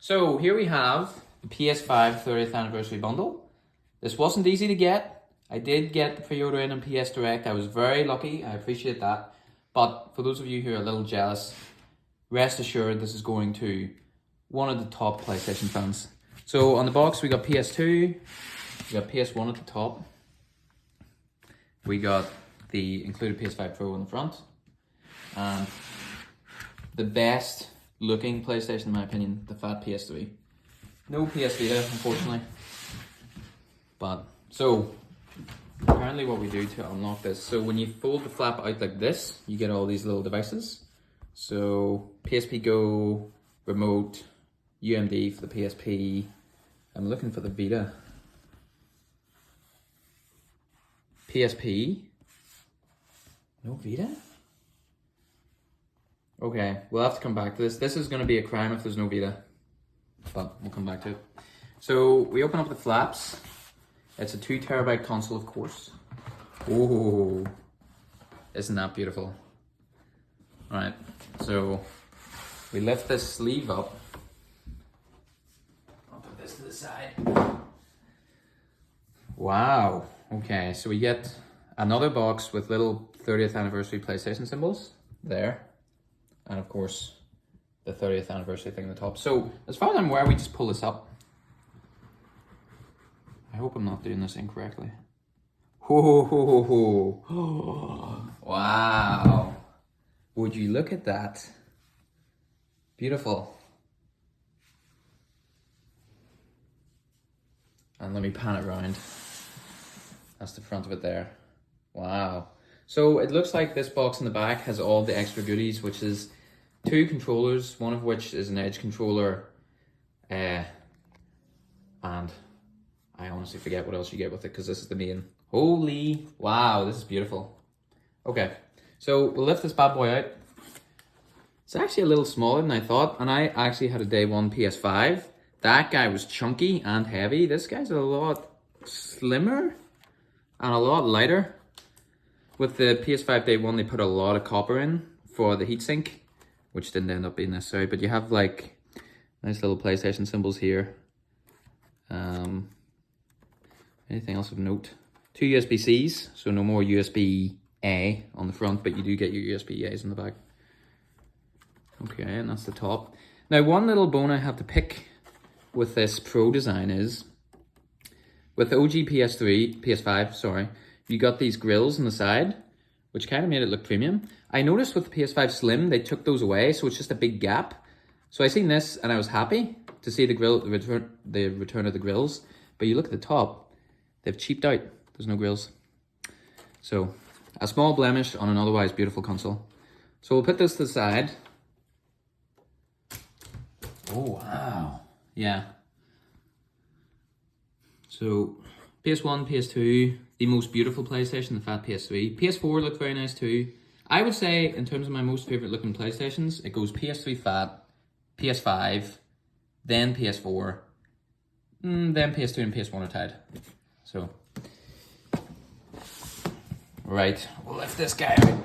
So here we have the PS5 30th anniversary bundle. This wasn't easy to get. I did get the pre-order in on PS Direct. I was very lucky. I appreciate that. But for those of you who are a little jealous, rest assured this is going to one of the top PlayStation fans. So on the box we got PS2, we got PS1 at the top. We got the included PS5 Pro on the front. And the best looking PlayStation in my opinion, the fat PS3. No PS Vita, unfortunately. But, so, apparently what we do to unlock this, so when you fold the flap out like this, you get all these little devices. So, PSP Go, remote, UMD for the PSP. I'm looking for the Vita. PSP. No Vita? Okay, we'll have to come back to this. This is going to be a crime if there's no Vita, but we'll come back to it. So we open up the flaps. It's a 2 terabyte console, of course. Oh, isn't that beautiful? All right, so we lift this sleeve up. I'll put this to the side. Wow. Okay, so we get another box with little 30th anniversary PlayStation symbols there. And of course, the 30th anniversary thing on the top. So, as far as I'm aware, we just pull this up. I hope I'm not doing this incorrectly. Oh, wow. Would you look at that? Beautiful. And let me pan it around. That's the front of it there. Wow. So it looks like this box in the back has all the extra goodies, which is 2 controllers, one of which is an Edge controller, and I honestly forget what else you get with it because this is the main. Holy, wow, this is beautiful. Okay, so we'll lift this bad boy out. It's actually a little smaller than I thought, and I actually had a day one PS5. That guy was chunky and heavy. This guy's a lot slimmer and a lot lighter. With the PS5 day one, they put a lot of copper in for the heatsink, which didn't end up being necessary, but you have like nice little PlayStation symbols here. Anything else of note? 2 USB-Cs, so no more USB-A on the front, but you do get your USB-As in the back. Okay, and that's the top. Now, one little bone I have to pick with this Pro design is, with the OG PS5, sorry, you got these grills on the side, which kind of made it look premium. I noticed with the PS5 Slim, they took those away, so it's just a big gap. So I seen this and I was happy to see the return of the grills. But you look at the top, they've cheaped out. There's no grills. So a small blemish on an otherwise beautiful console. So we'll put this to the side. Oh, wow. Yeah. So PS1, PS2, the most beautiful PlayStation, the fat PS3. PS4 looked very nice too. I would say, in terms of my most favorite looking PlayStations, it goes PS3 fat, PS5, then PS4, then PS2 and PS1 are tied. So, right, we'll lift this guy out.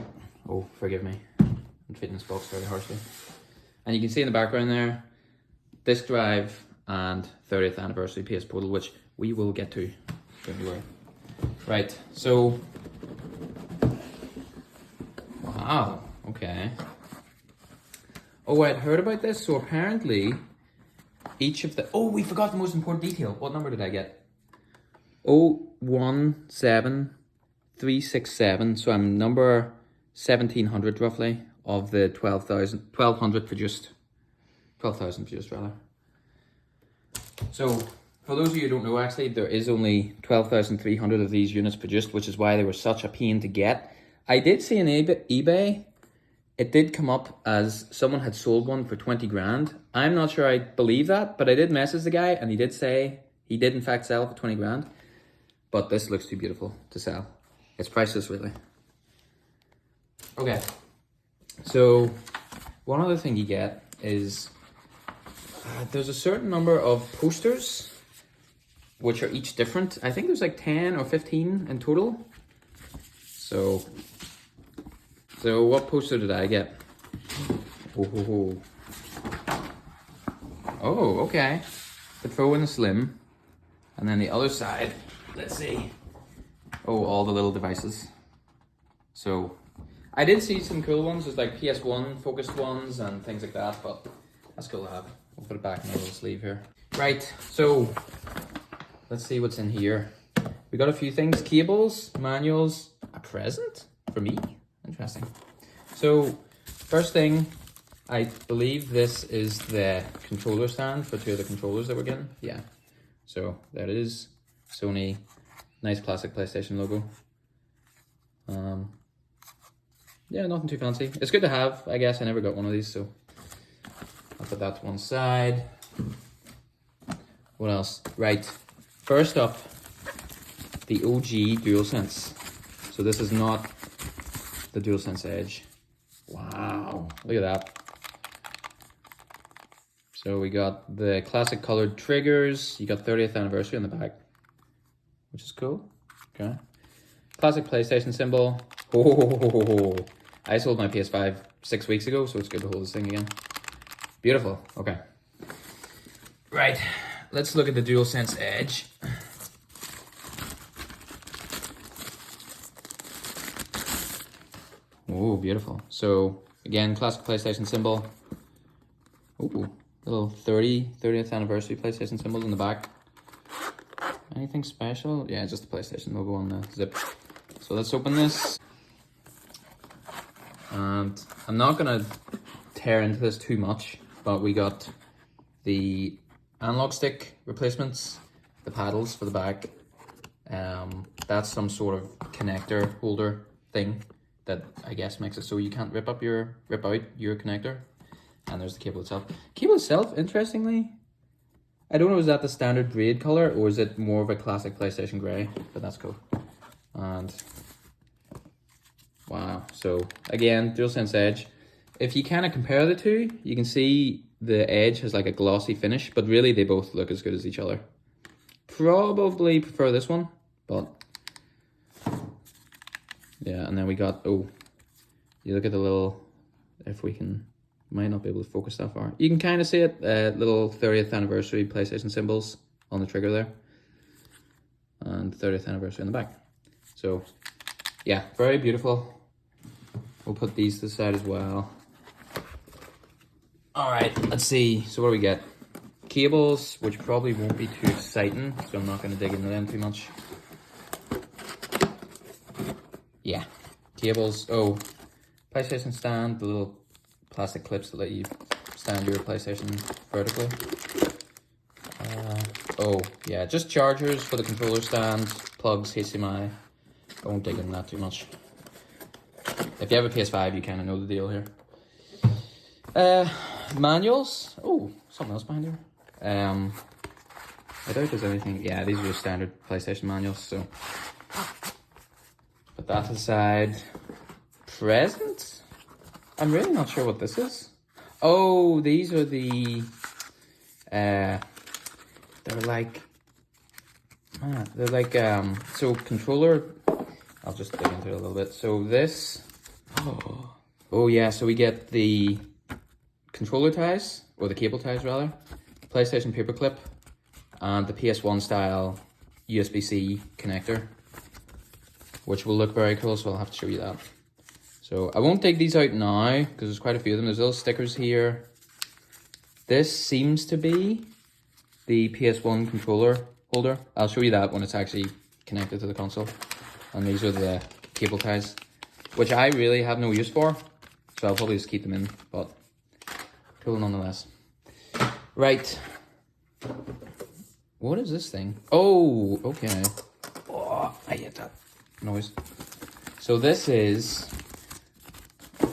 Oh, forgive me. I'm treating this box very harshly. And you can see in the background there, disk drive and 30th anniversary PS Portal, which we will get to. Don't you worry. Right, so, wow, okay. Oh, I'd heard about this, so apparently each of the, oh, we forgot the most important detail. What number did I get? 017367, so I'm number 1700 roughly of the 1200 produced rather. So, for those of you who don't know, actually, there is only 12,300 of these units produced, which is why they were such a pain to get. I did see on eBay, it did come up as someone had sold one for 20 grand. I'm not sure I believe that, but I did message the guy, and he did say he did in fact sell for 20 grand. But this looks too beautiful to sell. It's priceless, really. Okay, so one other thing you get is there's a certain number of posters which are each different. I think there's like 10 or 15 in total. So what poster did I get? Oh. Oh, okay. The Pro and the Slim. And then the other side, let's see. Oh, all the little devices. So, I did see some cool ones. There's like PS1 focused ones and things like that, but that's cool to have. We'll put it back in the little sleeve here. Right, so let's see what's in here. We got a few things: cables, manuals, a present for me. Interesting. So, first thing, I believe this is the controller stand for 2 of the controllers that we're getting. Yeah. So there it is. Sony, nice classic PlayStation logo. Yeah, nothing too fancy. It's good to have, I guess. I never got one of these, so I'll put that to one side. What else? Right. First up, the OG Dualsense. So this is not the Dualsense Edge. Wow, look at that. So we got the classic colored triggers. You got 30th anniversary on the back, which is cool. Okay. Classic PlayStation symbol. Oh, I sold my PS5 6 weeks ago, so it's good to hold this thing again. Beautiful. Okay. Right. Let's look at the DualSense Edge. Oh, beautiful. So again, classic PlayStation symbol. Ooh, little 30th anniversary PlayStation symbols in the back. Anything special? Yeah, just the PlayStation logo on the zip. So let's open this. And I'm not gonna tear into this too much, but we got the analog stick replacements, the paddles for the back. That's some sort of connector holder thing that I guess makes it so you can't rip out your connector. And there's the cable itself. Cable itself, interestingly, I don't know, is that the standard braid color or is it more of a classic PlayStation gray? But that's cool. And wow, so again, DualSense Edge. If you kind of compare the two, you can see the Edge has like a glossy finish, but really they both look as good as each other. Probably prefer this one, but yeah. And then we got, oh, you look at the little, if we can, might not be able to focus that far. You can kind of see it, little 30th anniversary PlayStation symbols on the trigger there. And 30th anniversary on the back. So yeah, very beautiful. We'll put these to the side as well. All right, let's see. So what do we get? Cables, which probably won't be too exciting, so I'm not going to dig into them too much. Yeah, cables. Oh, PlayStation stand, the little plastic clips that let you stand your PlayStation vertically. Oh, yeah, just chargers for the controller stand, plugs, HDMI. I won't dig into that too much. If you have a PS5, you kind of know the deal here. Manuals. Oh, something else behind here. I doubt there's anything. Yeah, these are just standard PlayStation manuals, so put that to the side. Present? I'm really not sure what this is. Oh, these are the they're like so controller. I'll just dig into it a little bit. So this, oh yeah, so we get the controller ties, or the cable ties rather, PlayStation paperclip, and the PS1 style USB-C connector, which will look very cool, so I'll have to show you that. So I won't take these out now, because there's quite a few of them. There's little stickers here. This seems to be the PS1 controller holder. I'll show you that when it's actually connected to the console. And these are the cable ties, which I really have no use for, so I'll probably just keep them in, but cool nonetheless. Right. What is this thing? Oh, okay. Oh, I hate that noise. So this is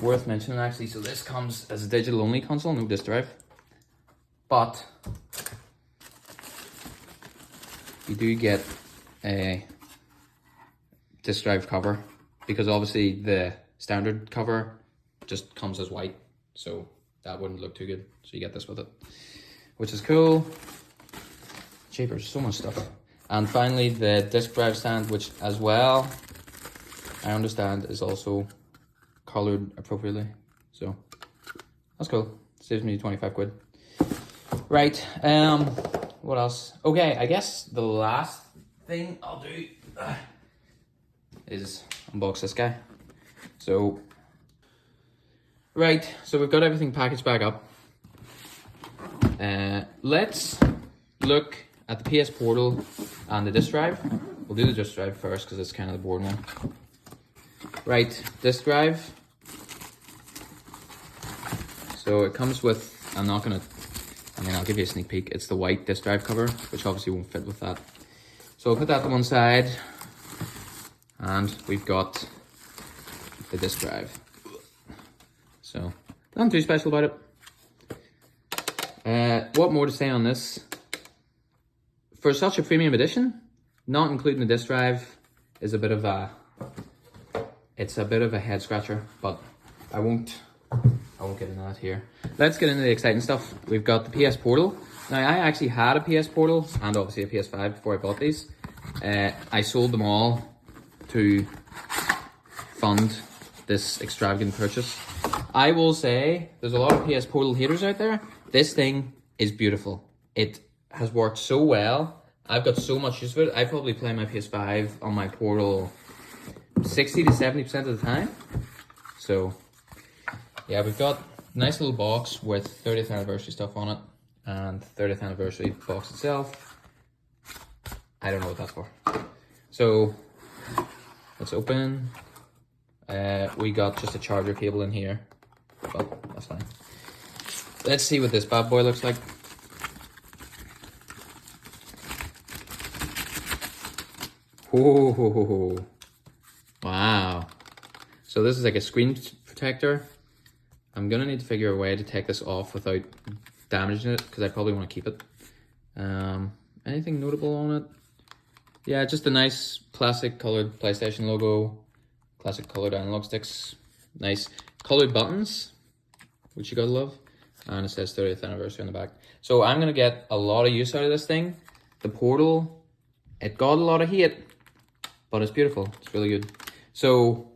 worth mentioning actually. So this comes as a digital only console, no disk drive. But you do get a disk drive cover, because obviously the standard cover just comes as white, so that wouldn't look too good. So you get this with it, which is cool. Jeepers, so much stuff. And finally the disk drive stand, which as well I understand is also colored appropriately, so that's cool. Saves me 25 quid. Right, what else? Okay, I guess the last thing I'll do is unbox this guy. So, right, so we've got everything packaged back up. Let's look at the PS Portal and the disk drive. We'll do the disk drive first because it's kind of the boring one. Right, disk drive. So it comes with, I'll give you a sneak peek. It's the white disk drive cover, which obviously won't fit with that. So I'll put that to one side. And we've got the disk drive. So, nothing too special about it. What more to say on this? For such a premium edition, not including the disk drive is a bit of a head scratcher, but I won't get into that here. Let's get into the exciting stuff. We've got the PS Portal. Now, I actually had a PS Portal and obviously a PS5 before I bought these. I sold them all to fund this extravagant purchase. I will say, there's a lot of PS Portal haters out there. This thing is beautiful. It has worked so well. I've got so much use of it. I probably play my PS5 on my Portal 60 to 70% of the time. So, yeah, we've got a nice little box with 30th anniversary stuff on it. And 30th anniversary box itself. I don't know what that's for. So, let's open. We got just a charger cable in here, but that's fine. Let's see what this bad boy looks like. Whoa, wow. So this is like a screen protector. I'm gonna need to figure a way to take this off without damaging it, because I probably want to keep it. Anything notable on it? Yeah, just a nice classic colored PlayStation logo, classic colored analog sticks, nice colored buttons, which you gotta love, and it says 30th anniversary on the back. So I'm gonna get a lot of use out of this thing. The Portal, it got a lot of hate, but it's beautiful. It's really good. So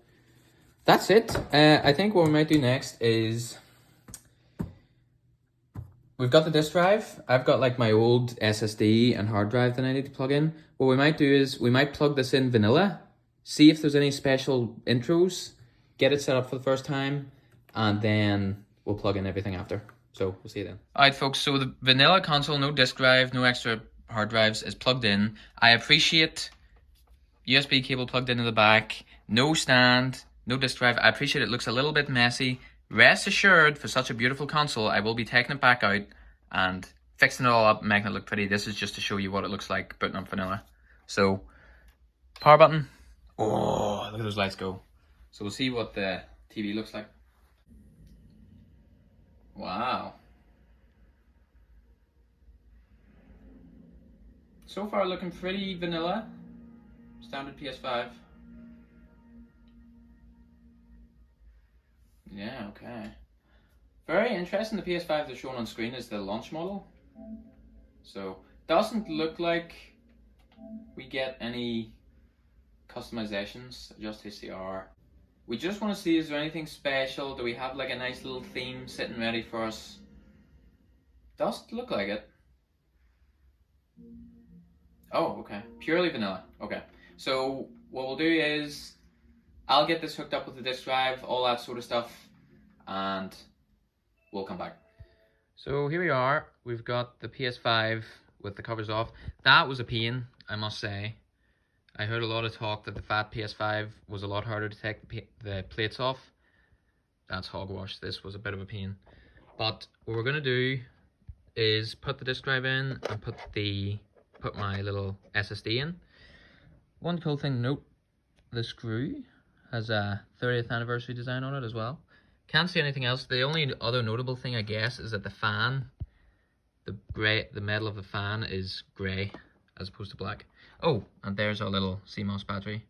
that's it. I think what we might do next is, we've got the disk drive. I've got like my old SSD and hard drive that I need to plug in. What we might do is we might plug this in vanilla, see if there's any special intros, get it set up for the first time, and then we'll plug in everything after. So we'll see you then. All right, folks. So the vanilla console, no disk drive, no extra hard drives, is plugged in. I appreciate USB cable plugged into the back, no stand, no disk drive. I appreciate it looks a little bit messy. Rest assured, for such a beautiful console, I will be taking it back out and fixing it all up and making it look pretty. This is just to show you what it looks like booting up vanilla. So, power button. Oh, look at those lights go. So we'll see what the TV looks like. Wow. So far looking pretty vanilla. Standard PS5. Yeah, okay. Very interesting. The PS5 they're showing on screen is the launch model. So, doesn't look like we get any customizations, just HDR. We just want to see, is there anything special? Do we have like a nice little theme sitting ready for us? Doesn't look like it. Oh, okay. Purely vanilla. Okay. So, what we'll do is, I'll get this hooked up with the disk drive, all that sort of stuff, and we'll come back. So here we are. We've got the PS5 with the covers off. That was a pain, I must say. I heard a lot of talk that the fat PS5 was a lot harder to take the plates off. That's hogwash. This was a bit of a pain. But what we're going to do is put the disk drive in and put my little SSD in. One cool thing to note, the screw has a 30th anniversary design on it as well. Can't see anything else. The only other notable thing, I guess, is that the fan, the metal of the fan is grey as opposed to black. Oh, and there's our little CMOS battery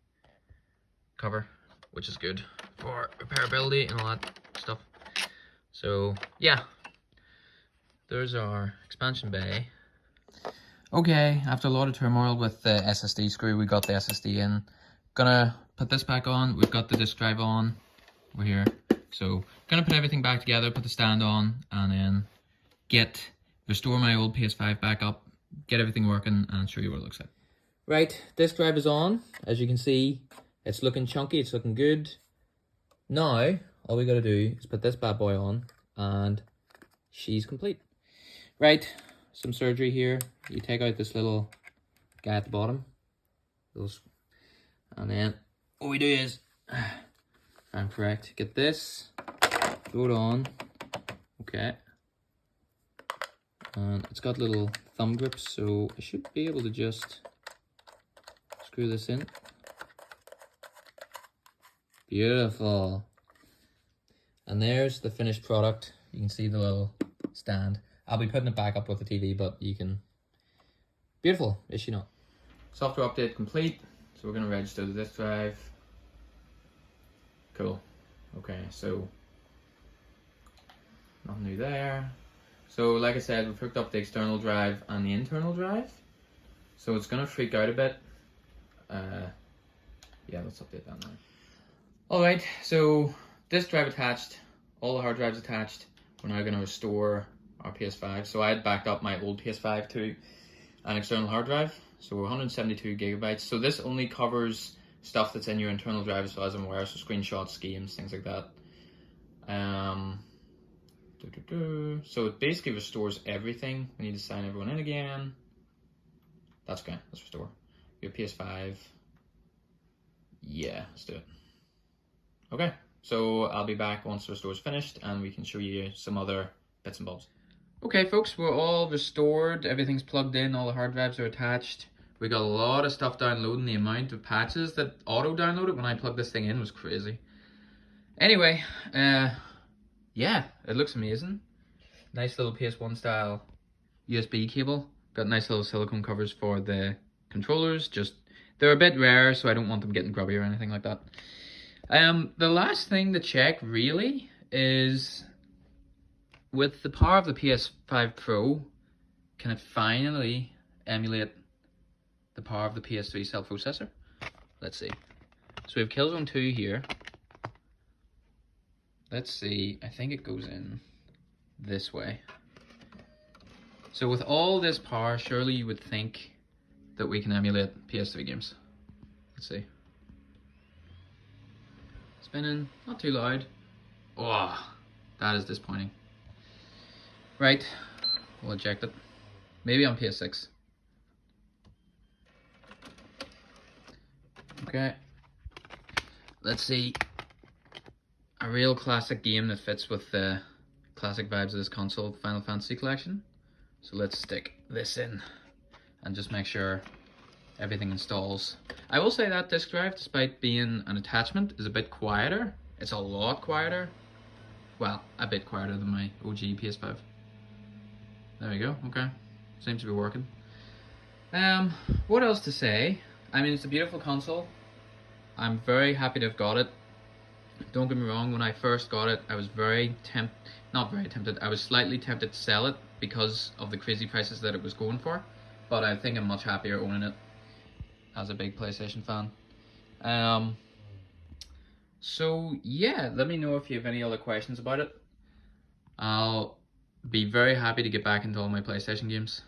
cover, which is good for repairability and all that stuff. So yeah, there's our expansion bay. Okay, after a lot of turmoil with the SSD screw, we got the SSD in. Gonna put this back on. We've got the disk drive on. We're here. So, gonna put everything back together, put the stand on, and then get restore my old PS5 back up, get everything working, and show you what it looks like. Right, disk drive is on. As you can see, it's looking chunky, it's looking good. Now, all we gotta do is put this bad boy on, and she's complete. Right, some surgery here. You take out this little guy at the bottom, and then what we do is, if I'm correct, get this, throw it on, okay, and it's got little thumb grips, so I should be able to just screw this in. Beautiful. And there's the finished product. You can see the little stand. I'll be putting it back up with the TV, but you can... Beautiful, is she not? Software update complete. So we're going to register the disk drive. Cool. Okay, so nothing new there. So like I said, we've hooked up the external drive and the internal drive. So it's going to freak out a bit. Yeah, let's update that now. Alright, so disk drive attached, all the hard drives attached. We're now going to restore our PS5. So I had backed up my old PS5 to an external hard drive. So 172 gigabytes. So this only covers stuff that's in your internal drive as far as I'm aware. So screenshots, games, things like that. So it basically restores everything. We need to sign everyone in again. That's okay, let's restore. Your PS5. Yeah, let's do it. Okay, so I'll be back once the restore is finished and we can show you some other bits and bobs. Okay folks, we're all restored, everything's plugged in, all the hard drives are attached. We got a lot of stuff downloading. The amount of patches that auto-downloaded when I plugged this thing in was crazy. Anyway, yeah, it looks amazing. Nice little PS1 style USB cable. Got nice little silicone covers for the controllers. Just, they're a bit rare, so I don't want them getting grubby or anything like that. The last thing to check really is with the power of the PS5 Pro, can it finally emulate the power of the PS3 cell processor? Let's see. So we have Killzone 2 here. Let's see, I think it goes in this way. So with all this power, surely you would think that we can emulate PS3 games. Let's see. Spinning, not too loud. Oh, that is disappointing. Right, we'll eject it. Maybe on PS6. Okay. Let's see. A real classic game that fits with the classic vibes of this console, Final Fantasy Collection. So let's stick this in and just make sure everything installs. I will say that disk drive, despite being an attachment, is a bit quieter. It's a lot quieter. Well, a bit quieter than my OG PS5. There we go, okay. Seems to be working. What else to say? I mean, it's a beautiful console. I'm very happy to have got it. Don't get me wrong, when I first got it, I was I was slightly tempted to sell it because of the crazy prices that it was going for. But I think I'm much happier owning it as a big PlayStation fan. So yeah, let me know if you have any other questions about it. I'll be very happy to get back into all my PlayStation games.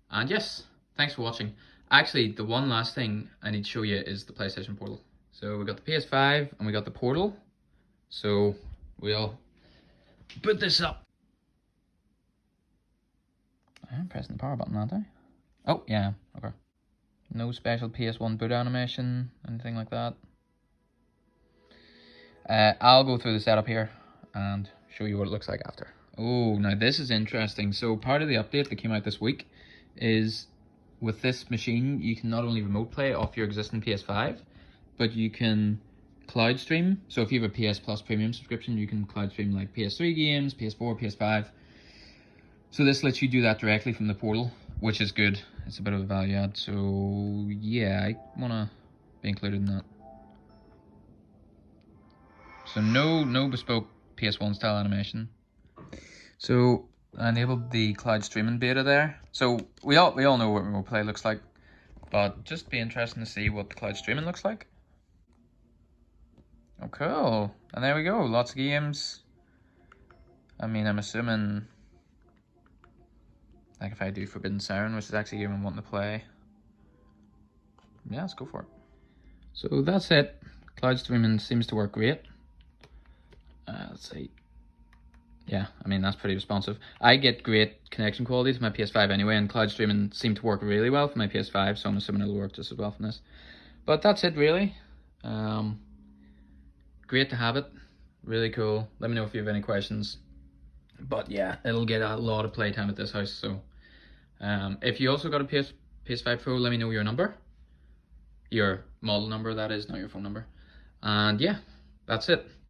And yes, thanks for watching. Actually, the one last thing I need to show you is the PlayStation Portal. So we got the PS5 and we got the Portal. So we'll put this up. I'm pressing the power button, aren't I? Oh, yeah, okay. No special PS1 boot animation, anything like that. I'll go through the setup here and show you what it looks like after. Oh, now this is interesting. So part of the update that came out this week is with this machine, you can not only remote play off your existing PS5, but you can cloud stream. So if you have a PS Plus premium subscription, you can cloud stream like PS3 games, PS4, PS5. So this lets you do that directly from the Portal, which is good. It's a bit of a value add. So yeah, I want to be included in that. So no bespoke PS1 style animation. So I enabled the cloud streaming beta there. So we all know what remote play looks like, but just be interesting to see what the cloud streaming looks like. Oh, cool. And there we go. Lots of games. I mean, I'm assuming Like if I do Forbidden Siren, which is actually a game I'm wanting to play. Yeah, let's go for it. So that's it. Cloud streaming seems to work great. Let's see. Yeah, I mean, that's pretty responsive. I get great connection quality to my PS5 anyway, and cloud streaming seemed to work really well for my PS5, so I'm assuming it'll work just as well from this. But that's it, really. Great to have it. Really cool. Let me know if you have any questions. But yeah, it'll get a lot of playtime at this house, so if you also got a PS5 Pro, let me know your number. Your model number, that is, not your phone number. And yeah, that's it.